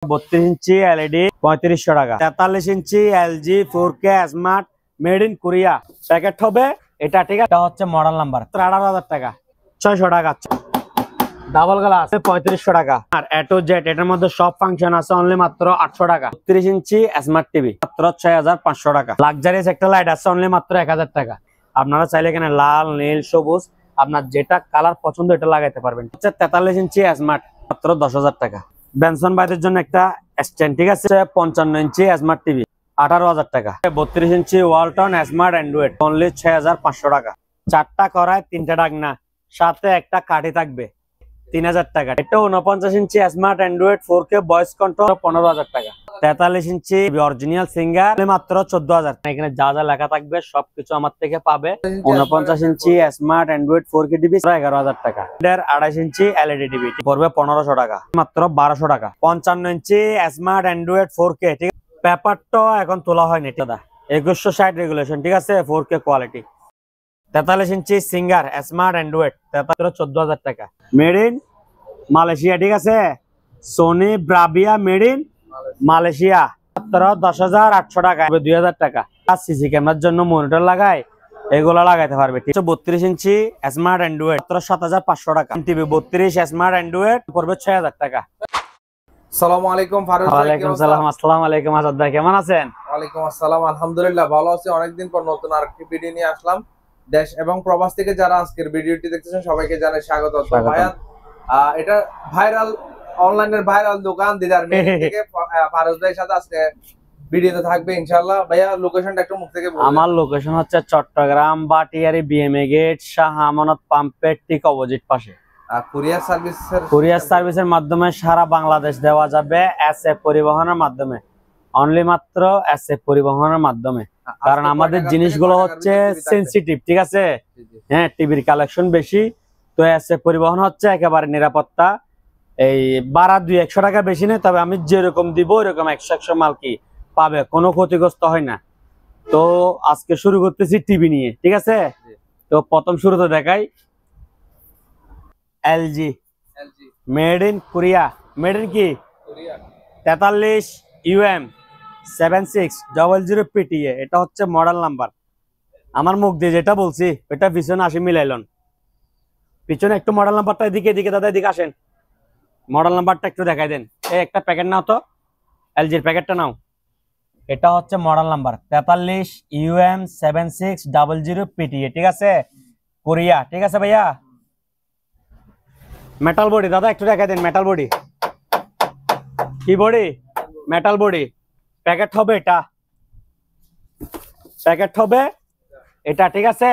32 inch LED 3500 টাকা। 43 inch LG 4K smart made in Korea packet হবে এটা, ঠিক আছে। এটা হচ্ছে মডেল নাম্বার 18,000 টাকা। 600 টাকা ডাবল গ্লাস 3500 টাকা। আর এ টু জেড এটার মধ্যে সব ফাংশন আছে অনলি মাত্র 800 টাকা। 30 ইঞ্চি স্মার্ট টিভি মাত্র 6500 টাকা। লাক্সারিয়াস একটা লাইট আছে অনলি মাত্র 1000 টাকা। আপনারা চাইলে এখানে লাল, নীল, সবুজ আপনার যেটা কালার পছন্দ এটা লাগাইতে পারবেন। 43 ইঞ্চি স্মার্ট মাত্র 10,000 টাকা। বেনসন ভাইদের জন্য একটা স্ট্যান্ড, ঠিক আছে। 55 ইঞ্চি স্মার্ট টিভি 18,000 টাকা। 32 ইঞ্চি ওয়ালটন স্মার্ট অ্যান্ড্রয়েড অনলি 6500 টাকা। 4টা করায় 3টা ডাকনা, সাথে একটা কাঠি থাকবে 3000 টাকা। এটা 49 inch smart Android 4K voice control 15,000 টাকা। 43 ইঞ্চি অরিজিনাল সিঙ্গার মাত্র 14,000। এখানে যা যা লেখা থাকবে সবকিছু আমার থেকে পাবে। 49 inch smart Android 4K TV 11,000 টাকা। 28 ইঞ্চি এলইডি টিভি পড়বে 1500 টাকা, মাত্র 1200 টাকা। 55 ইঞ্চি স্মার্ট অ্যান্ড্রয়েড 4K, ঠিক আছে। পেপারটা এখন তোলা হয়নি দাদা, 2160 রেগুলেশন, ঠিক আছে। 4K quality. 43 inch Singer smart Android 14,000 টাকা। মেড ইন মালয়েশিয়া, ঠিক আছে। Sony Bravia made in Malaysia মাত্র 10,800 টাকা। 2,000 টাকা। সিসি ক্যামেরার জন্য মনিটর লাগায় এগুলো লাগাইতে পারবে, ঠিক আছে। 32 ইঞ্চি স্মার্ট অ্যান্ড্রয়েড মাত্র 7,500 টাকা। টিভি 32 স্মার্ট অ্যান্ড্রয়েড পড়বে 6,000 টাকা। আসসালামু আলাইকুম ফারুক ভাই। ওয়ালাইকুম সালাম। আসসালামু আলাইকুম আসাদ ভাই, কেমন আছেন? ওয়ালাইকুম আসসালাম, আলহামদুলিল্লাহ ভালো আছি। অনেকদিন পর নতুন আরেকটি ভিডিও নিয়ে আসলাম। দেশ এবং প্রবাস থেকে যারা আজকের ভিডিওটি দেখতেছেন সবাইকে জানাই স্বাগত। ভাইয়া এটা ভাইরাল, অনলাইনের ভাইরাল দোকান দিদার মেহেদি থেকে ফারুক ভাইয়ের সাথে আজকে ভিডিওতে থাকবে ইনশাআল্লাহ। ভাইয়া লোকেশনটা একটু মুখ থেকে বলুন। আমার লোকেশন হচ্ছে চট্টগ্রাম বাটিয়ারি বিএমএ গেট শাহ আমানত পাম্পের ঠিক অপোজিট পাশে। কুরিয়ার সার্ভিসের মাধ্যমে সারা বাংলাদেশ দেওয়া যাবে, এসএফ পরিবহনের মাধ্যমে, অনলি মাত্র এসএফ পরিবহনের মাধ্যমে। কারণ আমাদের জিনিসগুলো হচ্ছে সেনসিটিভ, ঠিক আছে। হ্যাঁ, টিভির কালেকশন বেশি, তো এসএফ পরিবহন হচ্ছে একেবারে নিরাপত্তা। এই ভাড়া 200-100 টাকা বেশি নেই, তবে আমি যেরকম দিব ওইরকম 100 মাল কি পাবে, কোনো ক্ষতিগ্রস্ত হয় না। তো আজকে শুরু করতেছি টিভি নিয়ে, ঠিক আছে। তো প্রথম শুরুতে দেখাই LG made in Korea. Made in কি 43 7600 PTA। এটা হচ্ছে মডেল নাম্বার। আমার মুখ দিয়ে যেটা বলছি এটা পিছনে আসি মিলাইলন। পিছনে একটু মডেল নাম্বারটা এদিকে দাদা, এদিকে আসেন। মডেল নাম্বারটা একটু দেখাই দেন। এই একটা প্যাকেট নাও তো, এলজির প্যাকেটটা নাও। এটা হচ্ছে মডেল নাম্বার 43 7600 PTA, ঠিক আছে। কোরিয়া, ঠিক আছে ভাইয়া। মেটাল বডি দাদা, একটু দেখাই দেন। মেটাল বডি, কি বডি? Metal body. প্যাকেট হবে এটা, প্যাকেট হবে এটা, ঠিক আছে।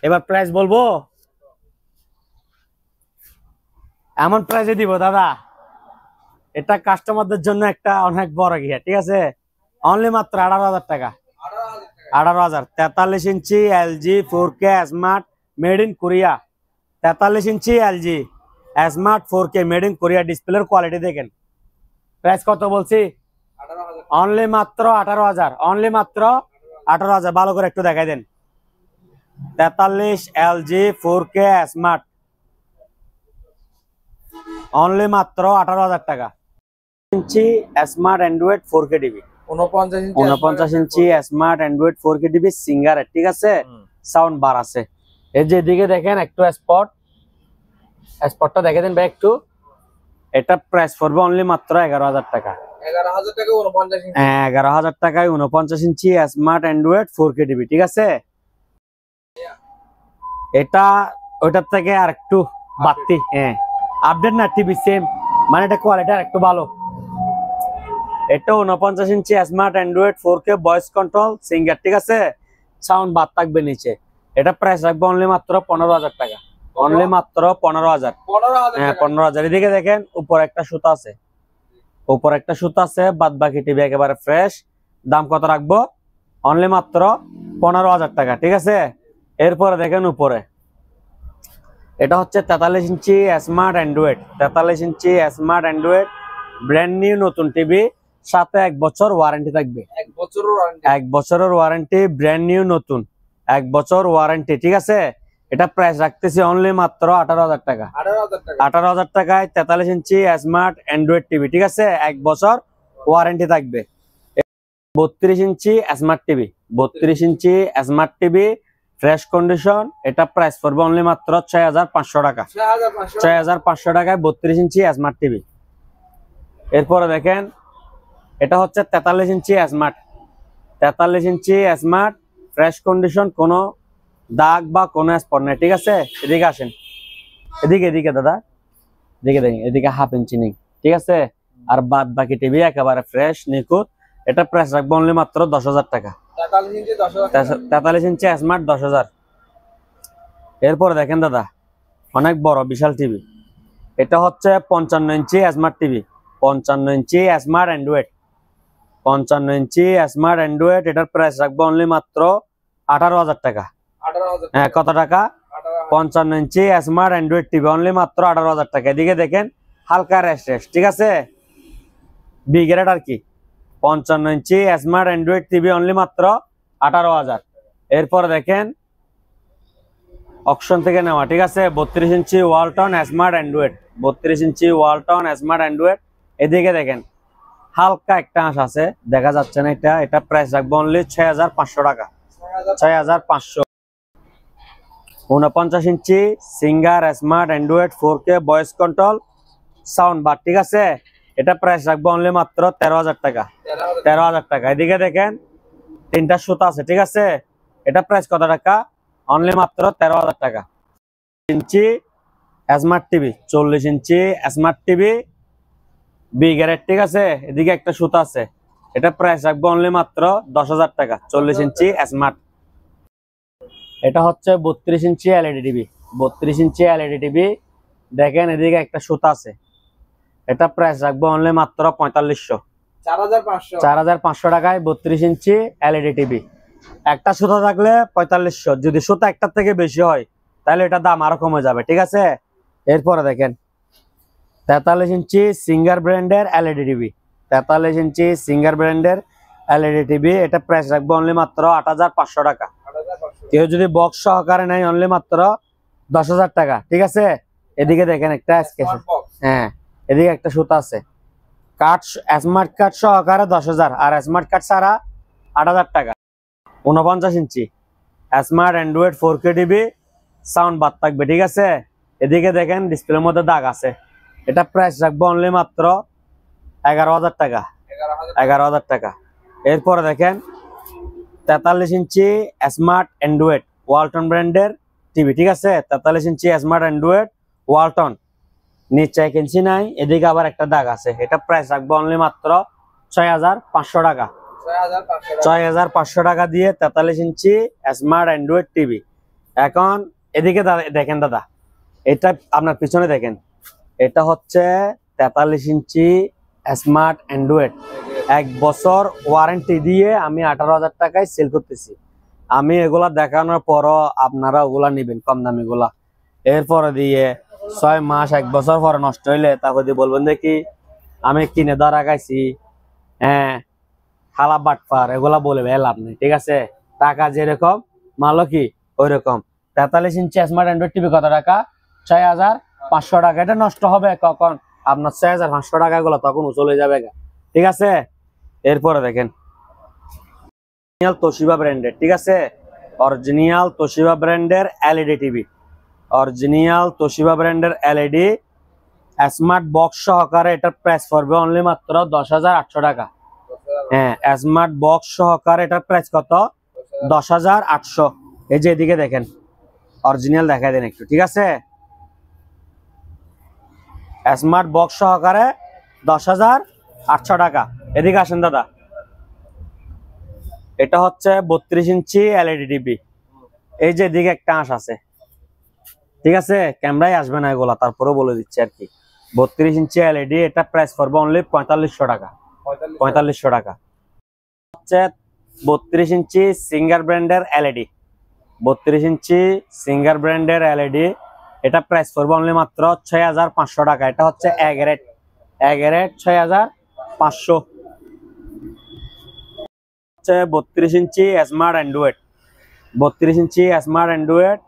এবার প্রাইস বলবো, এমন প্রাইসে দিব দাদা, এটা কাস্টমারদের জন্য একটা অনেক বড় গিয়া, ঠিক আছে। অনলি মাত্র 18,000 টাকা। 18,000। 43 inch LG 4K smart made in Korea. 43 inch LG smart 4K made in Korea. ডিসপ্লের কোয়ালিটি দেখেন। প্রাইস কত বলছি? অনলি মাত্র 18,000। অনলি মাত্র 18,000। ভালো করে একটু দেখাই দেন। 43 এলজি 4K স্মার্ট অনলি মাত্র 18,000 টাকা। Inch smart Android 4K TV 49 inch smart Android 4K TV Singer, ঠিক আছে। সাউন্ড বার আছে। এই যে এদিকে দেখেন একটু স্পটটা দেখে দেন ভাই একটু। এটা প্রাইস পড়বে অনলি মাত্র 11,000 টাকা। 11,000 টাকা 49 ইঞ্চি। 11,000 টাকায় 49 inch smart Android 4K TV, ঠিক আছে। এটা ওইটার থেকে আর একটু বাড়তি, হ্যাঁ আপডেট না, টিভি সেম, মানে এটা কোয়ালিটি আর একটু ভালো। এটা 49 inch smart Android 4K voice control Singer, ঠিক আছে। সাউন্ড বার থাকবে নিচে। এটা প্রাইস রাখবে অনলি মাত্র 15,000 টাকা। অনলি মাত্র 15,000। হ্যাঁ 15,000। এদিকে দেখেন উপর একটা সুতা আছে, উপর একটা সুতা আছে, বাদ বাকি টিভি একেবারে ফ্রেশ। দাম কত রাখবো? অনলি মাত্র 15,000 টাকা, ঠিক আছে। এরপরে দেখেন উপরে, এটা হচ্ছে 43 ইঞ্চি স্মার্ট অ্যান্ড্রয়েড। 43 ইঞ্চি স্মার্ট অ্যান্ড্রয়েড ব্র্যান্ড নিউ নতুন টিভি, সাথে 1 বছর ওয়ারেন্টি থাকবে। 1 বছরের ওয়ারেন্টি। 1 বছরের ওয়ারেন্টি, ব্র্যান্ড নিউ নতুন 1 বছর ওয়ারেন্টি, ঠিক আছে। এটা প্রাইস রাখতেছি অনলি মাত্র 18,000 টাকা। 18,000 টাকা। 18,000 টাকায় 43 ইঞ্চি স্মার্ট অ্যান্ড্রয়েড টিভি, ঠিক আছে, 1 বছর ওয়ারেন্টি থাকবে। 32 inch smart TV, 32 inch smart TV fresh condition, এটা প্রাইস পড়বে অনলি মাত্র 6,500 টাকা। 6,500 টাকায় 32 ইঞ্চি স্মার্ট টিভি। এরপরে দেখেন এটা হচ্ছে 43 ইঞ্চি স্মার্ট, 43 ইঞ্চি স্মার্ট ফ্রেশ কন্ডিশন, কোনো দাগ বা কোনো স্পট নেই, ঠিক আছে। এদিকে আসেন, এদিকে দাদা, এদিকে দেখেন, এদিকে হাফ ইঞ্চি নেই, ঠিক আছে। আর বাদ বাকি টিভি একেবারে ফ্রেশ নিখুঁত। এটা প্রাইস রাখবো অনলি মাত্র 10,000 টাকা। 43 ইঞ্চি স্মার্ট 10,000। এরপরে দেখেন দাদা অনেক বড় বিশাল টিভি, এটা হচ্ছে 55 ইঞ্চি স্মার্ট টিভি, 55 ইঞ্চি স্মার্ট অ্যান্ড্রয়েড, 55 ইঞ্চি স্মার্ট অ্যান্ড্রয়েড। এটার প্রাইস রাখবো অনলি মাত্র 18,000 টাকা। হ্যাঁ, কত টাকা? 55 ইঞ্চি স্মার্ট অ্যান্ড্রয়েড টিভি অনলি মাত্র 18,000 টাকা। এদিকে দেখেন হালকা রেস্ট, ঠিক আছে, বি গ্রেড আর কি। 55 ইঞ্চি স্মার্ট অ্যান্ড্রয়েড টিভি অনলি মাত্র 18,000। এরপরে দেখেন অকশন থেকে নেওয়া, ঠিক আছে, 32 ইঞ্চি ওয়ালটন স্মার্ট অ্যান্ড্রয়েড, 32 ইঞ্চি ওয়ালটন স্মার্ট অ্যান্ড্রয়েড। এদিকে দেখেন হালকা একটা আঁশ আছে, দেখা যাচ্ছে না, এটা প্রাইস রাখবো অনলি 6,500 টাকা। 6,500। 49 inch Singer smart Android 4K voice control sound bar, ঠিক আছে, এটা প্রাইস রাখবো অনলি মাত্র 13,000 টাকা। 13,000 টাকা। এদিকে দেখেন তিনটা সুতা আছে, ঠিক আছে, এটা প্রাইস কত টাকা? অনলি মাত্র 13,000 টাকা। ইঞ্চি স্মার্ট টিভি, 40 ইঞ্চি স্মার্ট টিভি বি গ্রেড, ঠিক আছে, এদিকে একটা সুতা আছে, এটা প্রাইস রাখবো অনলি মাত্র 10,000 টাকা। 40 ইঞ্চি স্মার্ট। এটা হচ্ছে 32 inch LED TV, 32 inch LED TV, দেখেন এদিকে একটা সুতা আছে, এটা প্রাইস রাখবো অনলি মাত্র 4500। 4,500 টাকায় 32 ইঞ্চি এলইডি টিভি। একটা সুতা থাকলে 4500, যদি সুতা একটার থেকে বেশি হয় তাহলে এটা দাম আরো কমে যাবে, ঠিক আছে। এরপরে দেখেন 43 ইঞ্চি সিঙ্গার ব্র্যান্ডের এলইডি টিভি, 43 ইঞ্চি সিঙ্গার ব্র্যান্ডের এলইডি টিভি, এটা প্রাইস রাখবো অনলি মাত্র 8,500 টাকা। কেউ যদি বক্স সহকারে নেয় অনলি মাত্র 10,000 টাকা, ঠিক আছে। এদিকে দেখেন একটা হ্যাঁ, এদিকে একটা সুতা আছে, কাট স্মার্ট কার্ড সহকারে 10,000, আর স্মার্ট কার্ড ছাড়া 8,000 টাকা। 49 inch smart Android 4K TV sound বাদ থাকবে, ঠিক আছে। এদিকে দেখেন ডিসপ্লের মধ্যে দাগ আছে, এটা প্রাইস রাখবো অনলি মাত্র 11,000 টাকা। 11,000 টাকা। এরপরে দেখেন 43 ইঞ্চি স্মার্ট অ্যান্ড্রয়েড ওয়ালটন ব্র্যান্ডের টিভি, ঠিক আছে, 43 ইঞ্চি স্মার্ট অ্যান্ড্রয়েড ওয়ালটন, নিচে 1 ইঞ্চি নাই, এদিকে আবার একটা দাগ আছে, এটা প্রাইস রাখবো অনলি মাত্র 6,500 টাকা। 6,500 টাকা দিয়ে 43 ইঞ্চি স্মার্ট অ্যান্ড্রয়েড টিভি। এখন এদিকে দেখেন দাদা, এটা আপনার পিছনে দেখেন, এটা হচ্ছে 43 ইঞ্চি স্মার্ট অ্যান্ড্রয়েড, 1 বছর ওয়ারেন্টি দিয়ে আমি 18,000 টাকায় সেল করতেছি। আমি এগুলা দেখানোর পরও আপনারা ওগুলা নিবেন কম দামি গুলা, এরপরে দিয়ে 6 মাস 1 বছর পরে নষ্ট হইলে তারপর দিয়ে বলবেন দেখি আমি কিনে ধরা খাইছি, হ্যাঁ হালা বাটপার, এগুলা বলে লাভ নেই, ঠিক আছে। টাকা যেরকম মালো কি ওই রকম। 43 ইঞ্চি স্মার্ট অ্যান্ড্রয়েড টিভি কত টাকা? 6,500 টাকা। এটা নষ্ট হবে কখন? আপনার 6,500 টাকা গুলো তখন চলে যাবে, ঠিক আছে। এরপরে দেখেন তোশিবা ব্র্যান্ডের, ঠিক আছে, অরিজিনাল তোশিবা ব্র্যান্ডের এলইডি টিভি, অরিজিনাল তোশিবা ব্র্যান্ডের এলইডি স্মার্ট বক্স সহকারে, এটার প্রাইস পড়বে অনলি মাত্র 10,800 টাকা। হ্যাঁ, স্মার্ট বক্স সহকারে এটার প্রাইস কত? 10,800। এই যে এদিকে দেখেন অরিজিনাল দেখাই দেন একটু, ঠিক আছে, স্মার্ট বক্স সহকারে 10,800 টাকা। এদিকে আসেন দাদা, এটা হচ্ছে 32 ইঞ্চি এলইডি টিভি, এই যে এদিকে একটা আঁশ আছে, ঠিক আছে, ক্যামেরায় আসবে না এগুলা, তারপরেও বলে দিচ্ছি আর কি। 32 ইঞ্চি এলইডি, এটা প্রাইস পড়বে অনলি 4,500 টাকা। 4,500 টাকা। হচ্ছে 32 ইঞ্চি সিঙ্গার ব্র্যান্ডের এলইডি, 32 ইঞ্চি সিঙ্গার ব্র্যান্ডের এলইডি, এটা প্রাইস পড়বে অনলি মাত্র 6,500 টাকা। এটা হচ্ছে এ গ্রেড, 6,500। হচ্ছে 32 inch smart Android, 32 inch smart Android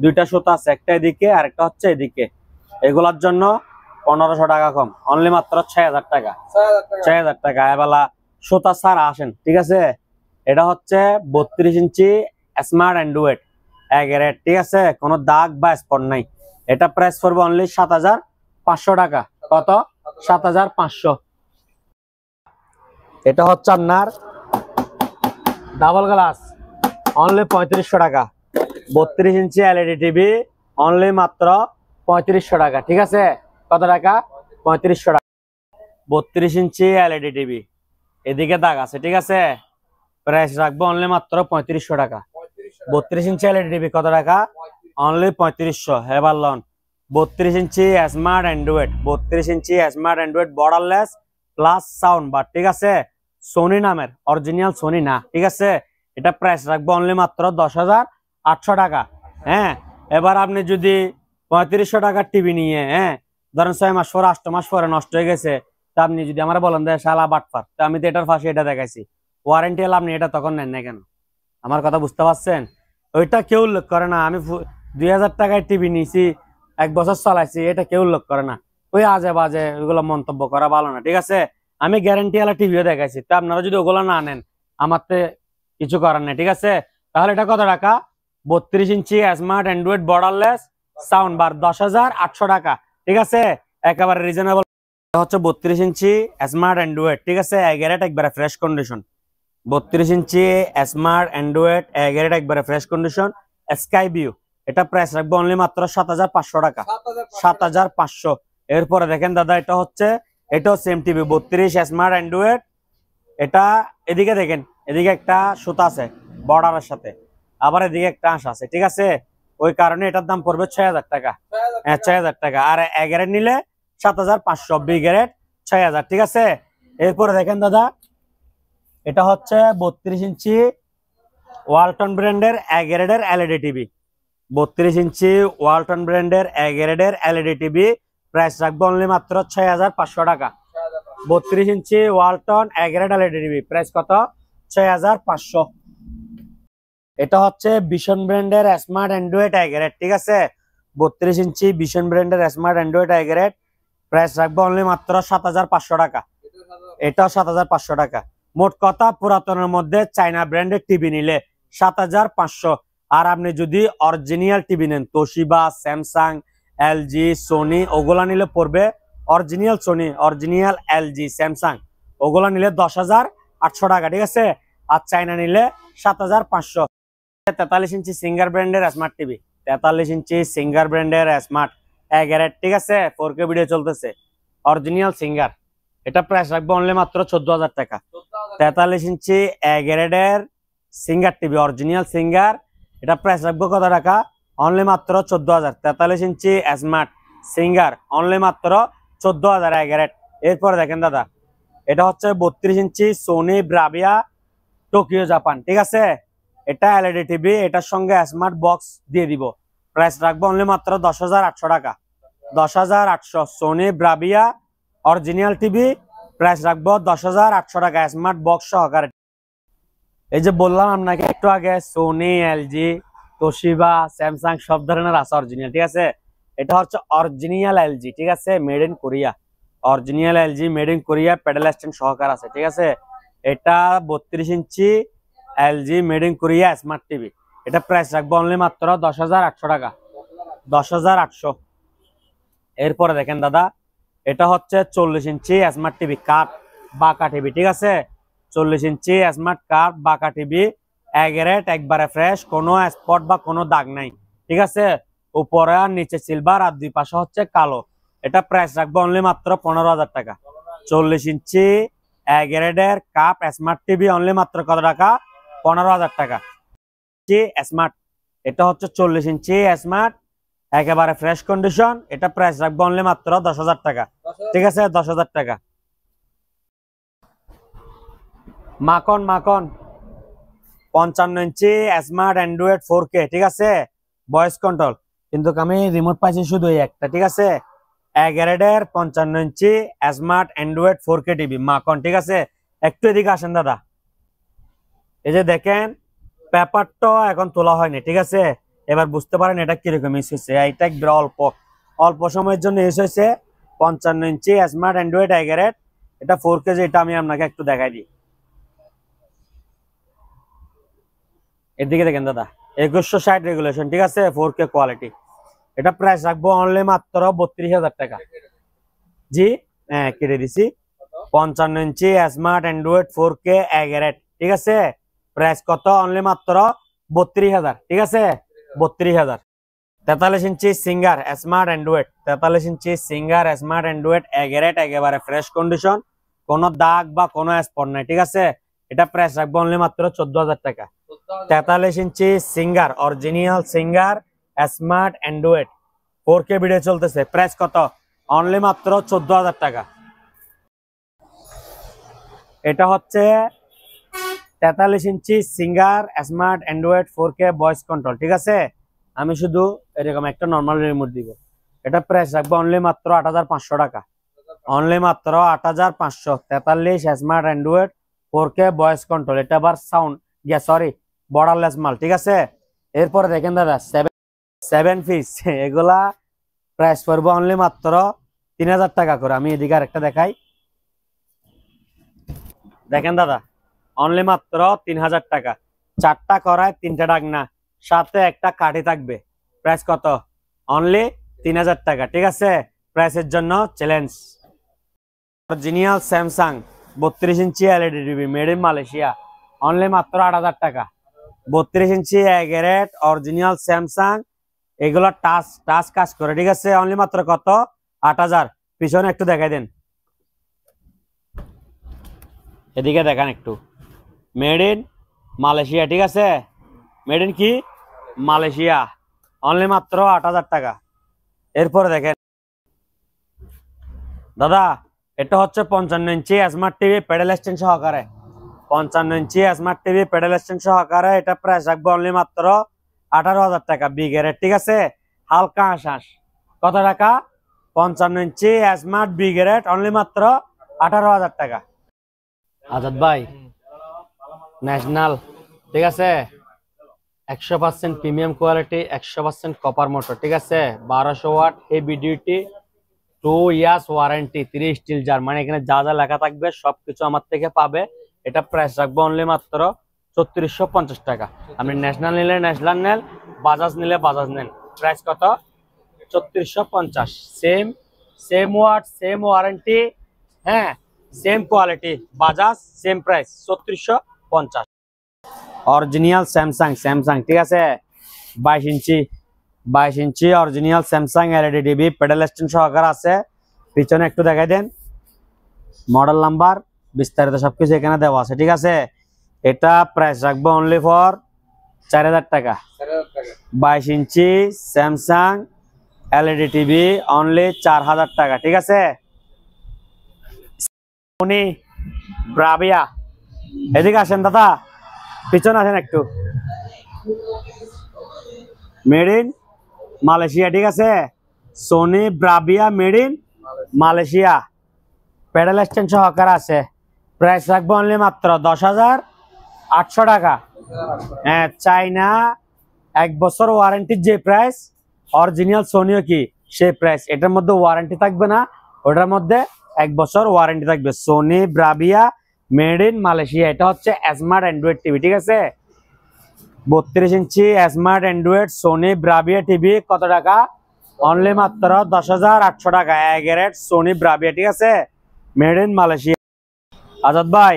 দুইটা সুতা আছে, একটা এদিকে আর একটা হচ্ছে এদিকে। এগুলার জন্য 1500 টাকা কম, অনলি মাত্র 6000 টাকা। 6000 টাকা এবেলা সুতা ছাড়া আসেন, ঠিক আছে। এটা হচ্ছে 32 ইঞ্চি স্মার্ট অ্যান্ড্রয়েড এগারেট, ঠিক আছে, কোনো দাগ বা স্পট নাই। এটা প্রাইস পড়বে অনলি 7500 টাকা। কত? 7500। এটা হচ্ছে আপনার ডাবল গ্লাস, অনলি 3500 টাকা। 32 ইঞ্চি এলইডি টিভি, অনলি মাত্র 3500 টাকা, ঠিক আছে। কত টাকা? 3500 টাকা। 32 ইঞ্চি এলইডি টিভি, এদিকে দাগ আছে, ঠিক আছে। প্রাইস রাখবো অনলি মাত্র 3500 টাকা। 32 ইঞ্চি এলইডি টিভি কত টাকা? অনলি 3500। এবার লন 32 inch smart Android, 32 inch smart Android borderless plus sound bar, ঠিক আছে। সোনি নামের, অরিজিনাল সোনি না, ঠিক আছে। এটা প্রাইস রাখবো অনলি মাত্র 10800 টাকা। হ্যাঁ, এবার আপনি যদি 3500 টাকার টিভি নিয়ে, হ্যাঁ, ধরেন 6 মাস পর 8 মাস পরে নষ্ট হয়ে গেছে, তা আপনি যদি আমার বলেন যে শালা বাটপার, তো আমি তো এটার ফাঁসে এটা দেখাইছি, ওয়ারেন্টি হলে আপনি এটা তখন নেন না কেন? আমার কথা বুঝতে পারছেন? ওইটা কেউ উল্লেখ করে না। আমি 2000 টাকায় টিভি নিয়েছি, 1 বছর চালাইছি, এটা কেউ উল্লেখ করে না। ওই আজে বাজে ওইগুলো মন্তব্য করা ভালো না, ঠিক আছে। আমি গ্যারান্টি ওয়ালা টিভিও দেখাইছি, তা আপনারা যদি ওগুলো না নেন, আমার তো কিছু করার নেই, ঠিক আছে। তাহলে এটা কত টাকা? 32 inch smart Android borderless sound bar, 10800 টাকা, ঠিক আছে। একেবারে রিজনেবল। হচ্ছে 32 ইঞ্চি স্মার্ট অ্যান্ড্রয়েড, ঠিক আছে, এগারেট একবারে fresh condition. 32 inch smart Android এগারেট একবারে ফ্রেশ কন্ডিশন স্কাই ভিউ। এটা প্রাইস রাখবো অনলি মাত্র 7500 টাকা। 7500। এরপরে দেখেন দাদা, এটা হচ্ছে, এটাও সেম টিভি 32 স্মার্ট অ্যান্ড্রয়েড। এটা এদিকে দেখেন, এদিকে একটা সুতা আছে বর্ডারের সাথে, আবার এদিকে একটা আঁশ আছে, ঠিক আছে। ওই কারণে এটার দাম পড়বে 6000 টাকা। হ্যাঁ, 6000 টাকা। আর এগারেট নিলে 7500, বি গ্রেড 6000, ঠিক আছে। এরপরে দেখেন দাদা, এটা হচ্ছে 32 ইঞ্চি ওয়ালটন ব্র্যান্ডের এগারেটের এলইডি টিভি। 32 ইঞ্চি ওয়ালটন ব্র্যান্ডের এগারেটের এলইডি টিভি, প্রাইস রাখবো অনলি মাত্র 6500 টাকা। 32 ইঞ্চি ওয়ালটন এগারেট এলইডি টিভি, প্রাইস কত? 6500। এটা হচ্ছে ভিশন ব্র্যান্ডের স্মার্ট অ্যান্ড্রয়েড এগারেট, ঠিক আছে। 32 ইঞ্চি ভিশন ব্র্যান্ডের স্মার্ট অ্যান্ড্রয়েড এগারেট, প্রাইস রাখবো অনলি মাত্র 7500 টাকা। এটাও 7500 টাকা। মোট কথা, পুরাতনের মধ্যে চাইনা ব্র্যান্ডের টিভি নিলে 7500। আর আপনি যদি অরিজিনাল টিভি নেন, তোশিবা, স্যামসাং, এলজি, সোনি, ওগুলা নিলে পড়বে, original Sony, original LG, Samsung, ওগুলা নিলে 10800 টাকা, ঠিক আছে। আর চাইনা নিলে 7500। 43 ইঞ্চি সিঙ্গার ব্র্যান্ডের স্মার্ট টিভি, 43 ইঞ্চি সিঙ্গার ব্র্যান্ডের স্মার্ট এগারেট, ঠিক আছে, 4K ভিডিও চলতেছে, অরিজিনাল সিঙ্গার। এটা প্রাইস রাখবো অনলি মাত্র 14000 টাকা। 43 ইঞ্চি এগারেটের সিঙ্গার টিভি, অরিজিনাল সিঙ্গার, এটা প্রাইস রাখবো কত টাকা? অনলি মাত্র 14000। 43 ইঞ্চি স্মার্ট সিঙ্গার, অনলি মাত্র 14000 এগারেট। এরপরে দেখেন দাদা, এটা হচ্ছে 32 ইঞ্চি সোনি ব্রাভিয়া টোকিও জাপান, ঠিক আছে। এটা এলইডি টিভি, এটার সঙ্গে স্মার্ট বক্স দিয়ে দিব। প্রাইস রাখবো অনলি মাত্র 10800 টাকা। 10800 Sony Bravia original TV, price রাখবো 10800 টাকা স্মার্ট বক্স সহকারে। এই যে বললাম আপনাকে একটু আগে, সোনি, এলজি, তোশিবা, স্যামসাং সব ধরনের আছে অরিজিনাল, ঠিক আছে। এটা হচ্ছে অরিজিনাল এলজি, ঠিক আছে, made in Korea. Original LG made in Korea, pedal stand সহকার আছে, ঠিক আছে। এটা 32 inch LG made in Korea smart TV, এটা প্রাইস রাখবো অনলি মাত্র 10800 টাকা। 10800। এরপরে দেখেন দাদা, এটা হচ্ছে 40 ইঞ্চি স্মার্ট টিভি কাঠ বাঁকা টিভি, ঠিক আছে। 40 ইঞ্চি স্মার্ট কাঠ বাঁকা টিভি এগারেট, একবারে ফ্রেশ, কোনো স্পট বা কোনো দাগ নাই, ঠিক আছে। উপরে আর নিচে সিলভার, আর দুই পাশে হচ্ছে কালো। এটা প্রাইস রাখবো অনলি মাত্র 15000 টাকা। 40 ইঞ্চি এগারেটের কাপ স্মার্ট টিভি, অনলি মাত্র কত টাকা? 15000 টাকা। স্মার্ট, এটা হচ্ছে 40 ইঞ্চি স্মার্ট, একেবারে ফ্রেশ কন্ডিশন, এটা প্রাইস রাখবো অনলি মাত্র 10000 টাকা, ঠিক আছে। 10000 টাকা। মাখন 55 ইঞ্চি স্মার্ট অ্যান্ড্রয়েড 4K, ঠিক আছে, ভয়েস কন্ট্রোল, কিন্তু আমি রিমোট পাইছি শুধু একটা, ঠিক আছে। এগারেটের 55 ইঞ্চি স্মার্ট অ্যান্ড্রয়েড 4K টিভি মাখন, ঠিক আছে। একটু এদিকে আসেন দাদা, এই যে দেখেন, পেপারটা এখন তোলা হয়নি, ঠিক আছে। এবার বুঝতে পারেন এটা কিরকম ইউজ হয়েছে। এটা একবার অল্প অল্প সময়ের জন্য ইউজ হয়েছে। 55 ইঞ্চি স্মার্ট অ্যান্ড্রয়েড এগারেট, এটা 4K, এটা আমি আপনাকে একটু দেখাই দিই। এদিকে দেখেন দাদা, 2160 রেগুলেশন, ঠিক আছে, 4K কোয়ালিটি। এটা প্রাইস রাখবো অনলি মাত্র 32,000 টাকা। জি হ্যাঁ, কেটে দিছি। 55 ইঞ্চি স্মার্ট অ্যান্ড্রয়েড 4K এগারেট, ঠিক আছে, প্রাইস কত? অনলি মাত্র 32,000, ঠিক আছে, 32,000। 43 inch Singer smart Android, 43 inch Singer smart Android এগারেট, একেবারে ফ্রেশ কন্ডিশন, কোনো দাগ বা কোনো স্পট নাই, ঠিক আছে। এটা প্রাইস রাখবো অনলি মাত্র 14,000 টাকা। 43 inch Singer original Singer smart Android 4K video চলতেছে, প্রাইস কত? অনলি মাত্র 14,000 টাকা। এটা হচ্ছে 43 inch Singer smart Android 4K voice control, ঠিক আছে। আমি শুধু এরকম একটা নর্মাল রিমোট দিব। এটা প্রাইস রাখবো অনলি মাত্র 8,500 টাকা। অনলি মাত্র 8,500। 43 smart Android 4K voice control, এটা আবার সাউন্ড সরি বর্ডারলেস মাল, ঠিক আছে। এরপরে দেখেন দাদা 7 পিস এগুলা প্রাইস পড়বো অনলি মাত্র 3,000 টাকা করে। আমি এদিকে আরেকটা দেখাই, দেখেন দাদা, অনলি মাত্র 3,000 টাকা। 4টা করায় 3টা ডাকনা, সাথে একটা কাঠি থাকবে। প্রাইস কত? অনলি 3,000 টাকা, ঠিক আছে। প্রাইসের জন্য challenge. Original Samsung 32 inch LED TV made in Malaysia, only মাত্র 8,000 টাকা। 32 ইঞ্চি এগারেট অরিজিনাল স্যামসাং, এগুলো টাচ কাজ করে, ঠিক আছে, অনলি মাত্র কত? 8,000। পিছনে একটু দেখাই দেন, এদিকে দেখান একটু, মেড ইন মালয়েশিয়া, ঠিক আছে, মেড ইন কি মালয়েশিয়া, অনলি মাত্র 8,000 টাকা। এরপরে দেখেন দাদা, এটা হচ্ছে 55 ইঞ্চি স্মার্ট টিভি প্যাডেল স্ট্যান্ড সহকারে, 55 ইঞ্চি স্মার্ট টিভি প্যাডেল স্ট্যান্ড সহকারে। এটা প্রাইস রাখবো অনলি মাত্র 18,000 টাকা। বিগেরেট, ঠিক আছে, হালকা শ্বাস। কত টাকা? 55 ইঞ্চি স্মার্ট বিগেরেট, অনলি মাত্র 18,000 টাকা। আজাদ ভাই, ন্যাশনাল, ঠিক আছে, 100% প্রিমিয়াম কোয়ালিটি, 100% কপার মোটর, ঠিক আছে, 1200 watt heavy duty, 2 years warranty, 3 steel jar, মানে এখানে যা যা লেখা থাকবে সবকিছু আমার থেকে পাবে। এটা প্রাইস রাখবো অনলি মাত্র 3450 টাকা। আপনি ন্যাশনাল নিলে ন্যাশনাল নেন, বাজাজ নিলে বাজাজ নেন। প্রাইস কত? 3450। সেম ওয়াট, সেম ওয়ারেন্টি, হ্যাঁ, same quality, Bajaj, same price 3450। Original Samsung, ঠিক আছে, 22 inch original Samsung LED TV pedal stand সহকারে আছে। পিছনে একটু দেখাই দেন, মডেল নাম্বার বিস্তারিত সবকিছু এখানে দেওয়া আছে, ঠিক আছে। এটা প্রাইস রাখবো অনলি ফর 4,000 টাকা। 22 ইঞ্চি স্যামসাং এলইডি টিভি অনলি 4,000 টাকা, ঠিক আছে। সোনি ব্রাভিয়া, এদিকে আসেন দাদা, পিছনে আসেন একটু, মেড ইন মালয়েশিয়া, ঠিক আছে, Sony Bravia made in Malaysia, paddle stand সহকারে আছে। প্রাইস রাখবো অনলি মাত্র 10,800 টাকা। হ্যাঁ, চাইনা 1 বছর ওয়ারেন্টির যে প্রাইস, অরিজিনাল সোনিও কি সেই প্রাইস। এটার মধ্যে ওয়ারেন্টি থাকবে না, ওটার মধ্যে 1 বছর ওয়ারেন্টি থাকবে। Sony Bravia made in Malaysia, এটা হচ্ছে স্মার্ট অ্যান্ড্রয়েড টিভি, ঠিক আছে, 32 inch smart Android Sony Bravia TV. কত টাকা? অনলি মাত্র 10,800 টাকা। এগারেট সোনি ব্রাভিয়া, ঠিক আছে, মেড ইন মালয়েশিয়া। আজাদ ভাই,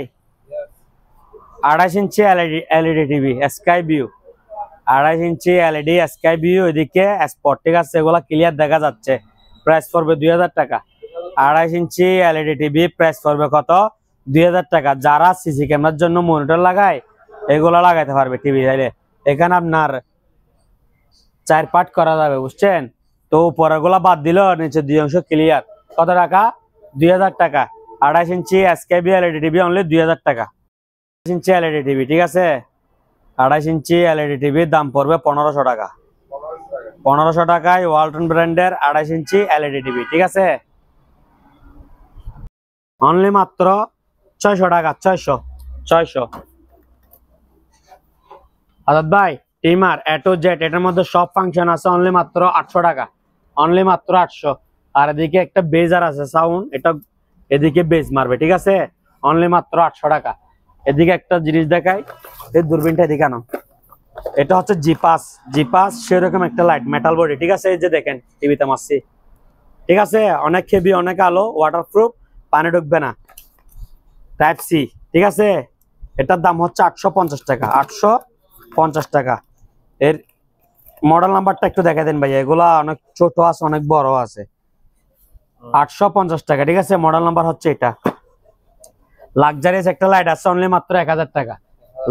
28 inch LED TV sky view, 28 inch LED sky view, এদিকে স্পট, ঠিক আছে, এগুলা ক্লিয়ার দেখা যাচ্ছে। প্রাইস পড়বে 2,000 টাকা। 28 ইঞ্চি এলইডি টিভি প্রাইস পড়বে কত? 2,000 টাকা। যারা সিসি ক্যামেরার জন্য মনিটর লাগায় এগুলো লাগাইতে পারবে টিভি চাইলে। এখানে আপনার 4 পার্ট করা যাবে, বুঝছেন তো, উপরেগুলা বাদ দিল, নিচে 2 অংশ ক্লিয়ার। কত টাকা? 2,000 টাকা। 28 ইঞ্চি এসকেবি এলইডি টিভি অনলি 2,000 টাকা। 28 ইঞ্চি এলইডি টিভি, ঠিক আছে, 28 ইঞ্চি এলইডি টিভির দাম পড়বে 1,500 টাকা। 1,500 টাকায় ওয়ালটন ব্র্যান্ডের 28 ইঞ্চি এলইডি টিভি, ঠিক আছে, অনলি মাত্র 600 টাকা। 600। আজাদ ভাই, টিমার এ টু জেড, এটার মধ্যে সব ফাংশন আছে, অনলি মাত্র 800 টাকা, অনলি মাত্র 800। আর এদিকে একটা বেজার আছে সাউন্ড, এটা এদিকে বেজ মারবে, ঠিক আছে, অনলি মাত্র 800 টাকা। এদিকে একটা জিনিস দেখাই, এই দূরবীনটা এদিকে আনো, এটা হচ্ছে জিপাস, জিপাস সেরকম একটা লাইট মেটাল বডি, ঠিক আছে, এই যে দেখেন টিভিতে মারছি, ঠিক আছে, অনেক হেভি, অনেক আলো, ওয়াটারপ্রুফ, পানি ঢুকবে না, টাইপ সি, ঠিক আছে। এটার দাম হচ্ছে 850 টাকা, 850 টাকা। এর মডেল নাম্বারটা একটু দেখা দেন ভাই, এগুলা অনেক ছোট আছে, অনেক বড় আছে। 850 টাকা, ঠিক আছে, মডেল নাম্বার হচ্ছে এটা। লাক্সারিয়াস একটা লাইট আছে, অনলি মাত্র 1000 টাকা,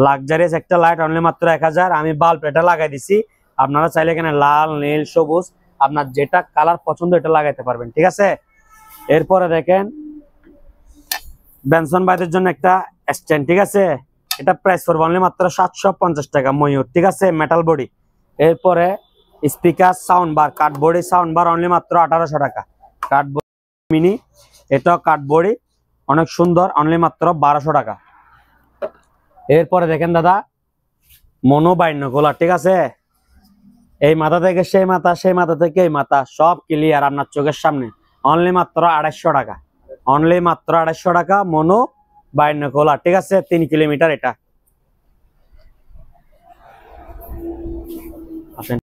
লাক্সারিয়াস একটা লাইট অনলি মাত্র 1000। আমি বাল্ব এটা লাগাই দিছি, আপনারা চাইলে এখানে লাল, নীল, সবুজ, আপনার যেটা কালার পছন্দ এটা লাগাইতে পারবেন, ঠিক আছে। এরপরে দেখেন বেনসন বাইদের জন্য একটা স্ট্যান্ড, ঠিক আছে, এটা প্রাইস পড়বে অনলি মাত্র 750 টাকা, ময়ূর, ঠিক আছে, মেটাল বডি। এরপরে স্পিকার সাউন্ড বার, কাঠবডি সাউন্ড বার, অনলি মাত্র 1800 টাকা, কাঠবডি মিনি, এটাও কাঠবডি, অনেক সুন্দর, অনলি মাত্র 1200 টাকা। এরপরে দেখেন দাদা মনো বাইনোকুলার, ঠিক আছে, এই মাথা থেকে সেই মাথা, সেই মাথা থেকে এই মাথা, সব ক্লিয়ার আপনার চোখের সামনে, অনলি মাত্র 250 টাকা, অনলি মাত্র 250 টাকা, মনো বাইনোকুলার, ঠিক আছে, 3 কিলোমিটার এটা।